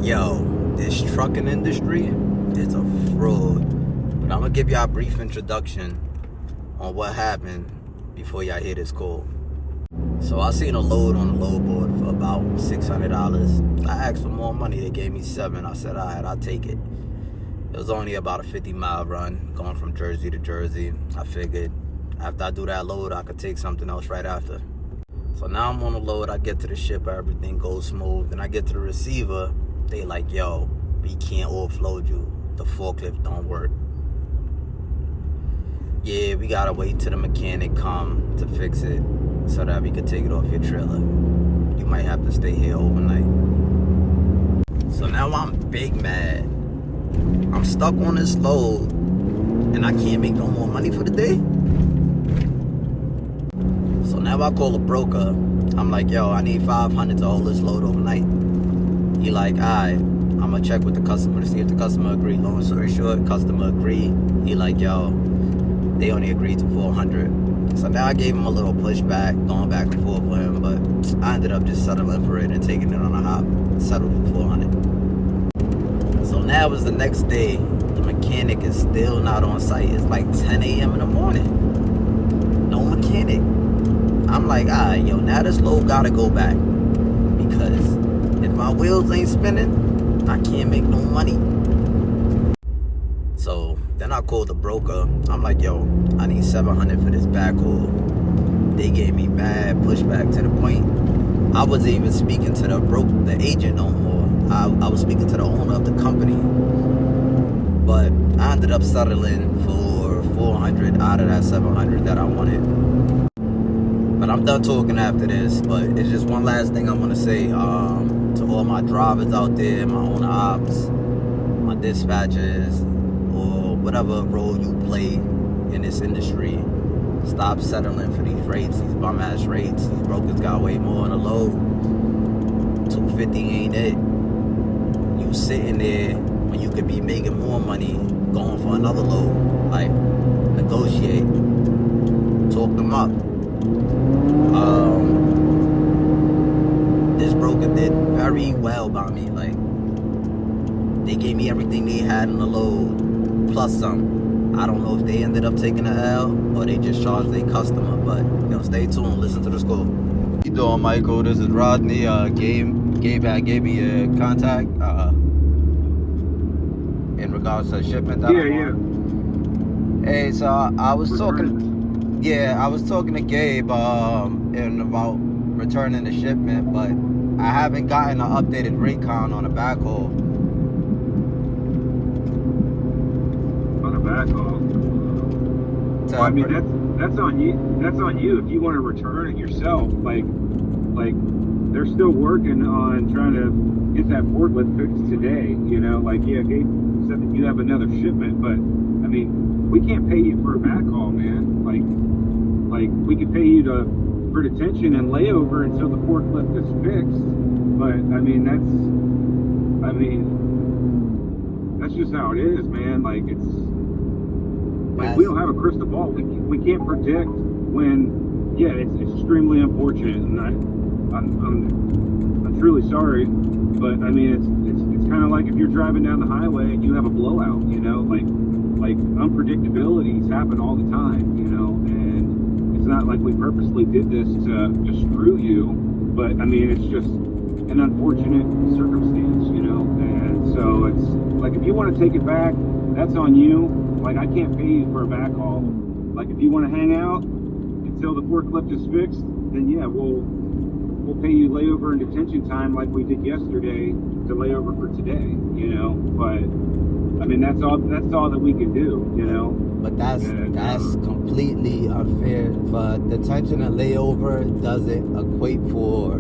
Yo, this trucking industry is a fraud. But I'm gonna give y'all a brief introduction on what happened before y'all hear this call. So I seen a load on the load board for about $600. I asked for more money. They gave me $7. I said, all right, I'll take it. It was only about a 50-mile run going from Jersey to Jersey. I figured after I do that load, I could take something else right after. So now I'm on the load. I get to the shipper, everything goes smooth. Then I get to the receiver. They like, yo, we can't offload you. The forklift don't work. Yeah, we gotta wait till the mechanic come to fix it so that we could take it off your trailer. You might have to stay here overnight. So now I'm big mad. I'm stuck on this load and I can't make no more money for the day. So now I call a broker. I'm like, yo, I need $500 to hold this load overnight. He like, alright, I'm gonna check with the customer to see if the customer agree. Long story short, customer agree. He like, yo, they only agreed to $400. So now I gave him a little pushback, going back and forth with him, but I ended up just settling for it and taking it on a hop. Settled for $400. So now it's the next day. The mechanic is still not on site. It's like 10 a.m. in the morning. No mechanic. I'm like, alright, yo, now this load gotta go back. Because if my wheels ain't spinning, I can't make no money. So then I called the broker. I'm like, yo, I need $700 for this backhaul. They gave me bad pushback to the point I wasn't even speaking to the agent no more. I was speaking to the owner of the company. But I ended up settling for $400 out of that $700 that I wanted. But I'm done talking after this. But it's just one last thing I want to say to all my drivers out there, my owner ops, my dispatchers, or whatever role you play in this industry. Stop settling for these rates, these bum ass rates. These brokers got way more on the load. $250 ain't it. You sitting there when you could be making more money going for another load. Like, negotiate, talk them up. This broker did very well by me. Like, they gave me everything they had in the load plus some. I don't know if they ended up taking a L or they just charged their customer, but stay tuned, listen to the score. How you doing, Michael? This is Rodney. Gabe gave me a contact in regards to shipment that I'm on. Hey, so I was talking to Gabe in about returning the shipment, but I haven't gotten an updated rate count on a backhaul. Backhaul. Well, I mean, that's on you. That's on you if you want to return it yourself. Like they're still working on trying to get that forklift fixed today. Gabe said that you have another shipment, but I mean, we can't pay you for a backhaul, man. Like we could pay you for detention and layover until the forklift is fixed. But I mean, that's just how it is, man. We don't have a crystal ball. We can't predict when. Yeah, it's extremely unfortunate, and I'm truly sorry. But I mean, it's kind of like if you're driving down the highway and you have a blowout. Like unpredictabilities happen all the time. And it's not like we purposely did this to screw you. But I mean, it's just an unfortunate circumstance. And so it's like if you want to take it back, that's on you. Like, I can't pay you for a backhaul. Like, if you want to hang out until the forklift is fixed, then yeah, we'll pay you layover and detention time like we did yesterday to layover for today. But I mean, that's all that we can do. But that's completely unfair. For detention and layover doesn't equate for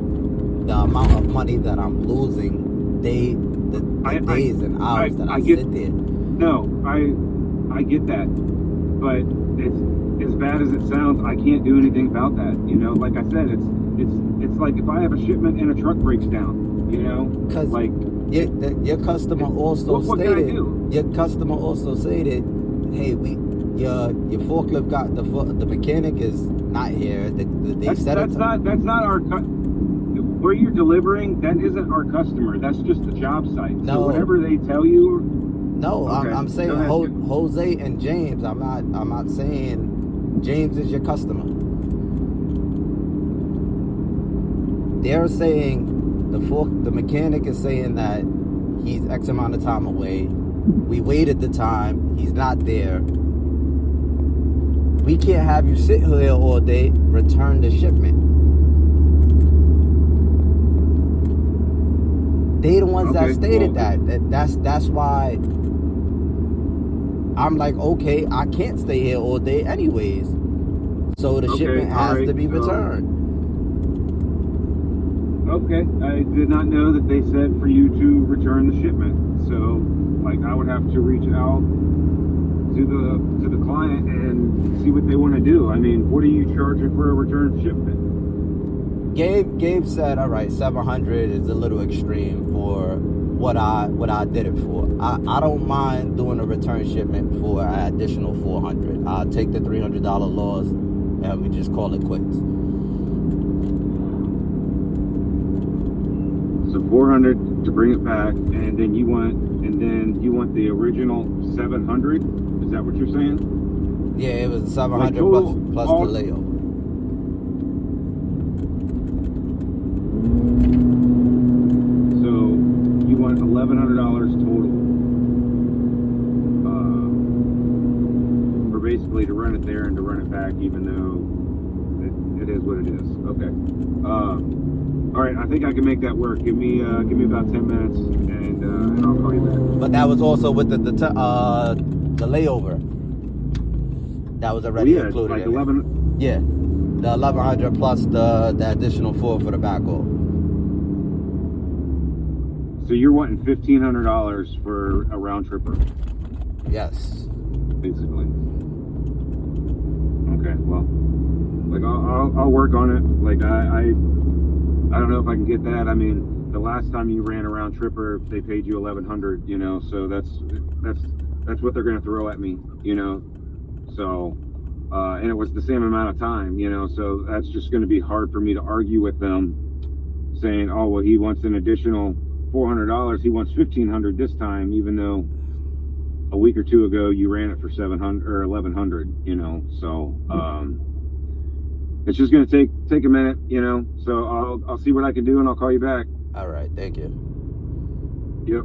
the amount of money that I'm losing. The days and hours that I sit there. No, I get that, but it's as bad as it sounds. I can't do anything about that. Like I said, it's like if I have a shipment and a truck breaks down. Because like your customer also stated. Your customer also stated, hey, your forklift got the mechanic is not here. That's not our. where you're delivering, that isn't our customer. That's just the job site. No. So whatever they tell you. No, Okay. I'm saying Jose and James. I'm not saying James is your customer. They're saying the mechanic is saying that he's X amount of time away. We waited the time. He's not there. We can't have you sit here all day. Return the shipment. They the ones that stated that's why I'm like, okay, I can't stay here all day anyways. So the shipment has to be returned. Okay, I did not know that they said for you to return the shipment. So, like, I would have to reach out to the client and see what they want to do. I mean, what are you charging for a return shipment? Gabe said, all right, 700 is a little extreme for what I did it for. I don't mind doing a return shipment for an additional 400. I'll take the $300 loss and we just call it quits. So 400 to bring it back, and then you want the original 700. Is that what you're saying? Yeah, it was 700 plus the layover. So you want $1,100 total for basically to run it there and to run it back, even though it is what it is. Okay. All right, I think I can make that work. Give me about 10 minutes, and I'll call you back. But that was also with the layover. That was already included. Like 11. Yeah, the 1,100 plus the additional 4 for the backhaul. So you're wanting $1,500 for a round tripper? Yes. Basically. Okay. Well, like I'll work on it. Like I don't know if I can get that. I mean, the last time you ran a round tripper, they paid you $1,100. You know, so that's what they're gonna throw at me. You know, so and it was the same amount of time. You know, so that's just gonna be hard for me to argue with them, saying, oh well, he wants an additional $400. He wants $1,500 this time, even though a week or two ago you ran it for $700 or $1,100. You know, so. It's just gonna take a minute, you know. So I'll see what I can do and I'll call you back. All right, thank you. Yep.